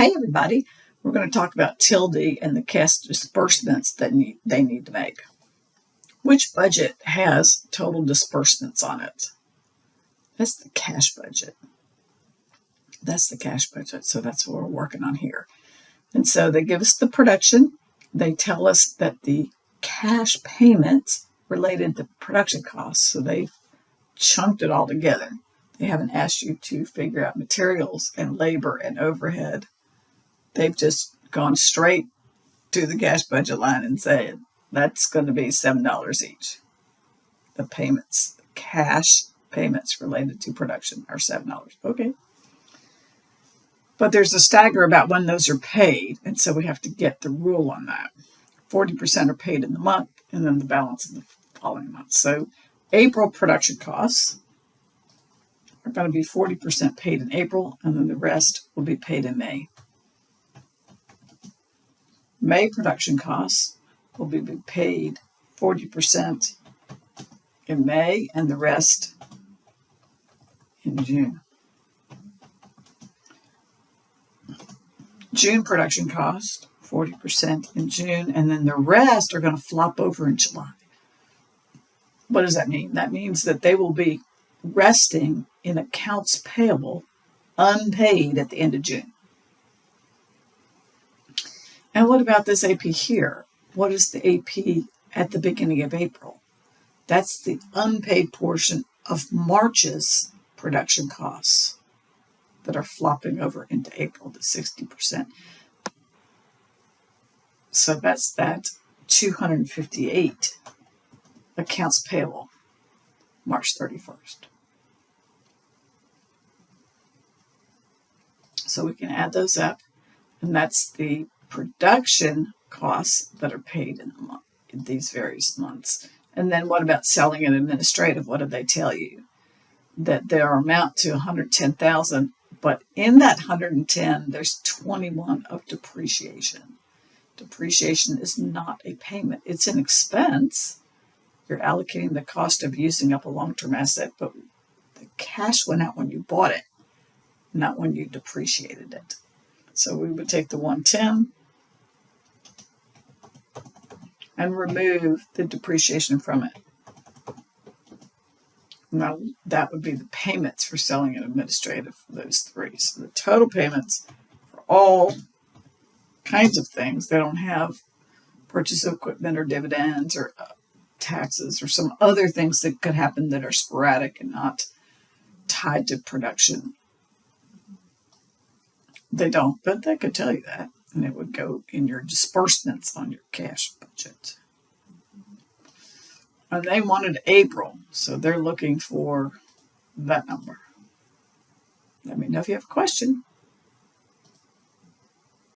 Hey everybody, we're going to talk about Tildy and the cash disbursements that they need to make. Which budget has total disbursements on it? That's the cash budget. That's the cash budget, so that's what we're working on here. And so they give us the production. They tell us that the cash payments related to production costs, so they chunked it all together. They haven't asked you to figure out materials and labor and overhead. They've just gone straight to the cash budget line and said, that's going to be $7 each. The payments, the cash payments related to production are $7. Okay. But there's a stagger about when those are paid, and so we have to get the rule on that. 40% are paid in the month, and then the balance in the following month. So April production costs are going to be 40% paid in April, and then the rest will be paid in May. May production costs will be paid 40% in May and the rest in June. June production costs, 40% in June, and then the rest are going to flop over in July. What does that mean? That means that they will be resting in accounts payable unpaid at the end of June. And what about this AP here? What is the AP at the beginning of April? That's the unpaid portion of March's production costs that are flopping over into April to 60%. So that's that 258 accounts payable, March 31st. So we can add those up, and that's the production costs that are paid in these various months. And then what about selling and administrative? What did they tell you? That there amount to $110,000, but in that 110, there's 21 of depreciation. Depreciation is not a payment. It's an expense. You're allocating the cost of using up a long-term asset, but the cash went out when you bought it, not when you depreciated it. So we would take the 110 and remove the depreciation from it. Now, that would be the payments for selling and administrative for those three. So the total payments for all kinds of things. They don't have purchase of equipment or dividends or taxes or some other things that could happen that are sporadic and not tied to production. They don't, but they could tell you that, and it would go in your disbursements on your cash budget. And they wanted April, so they're looking for that number. Let me know if you have a question.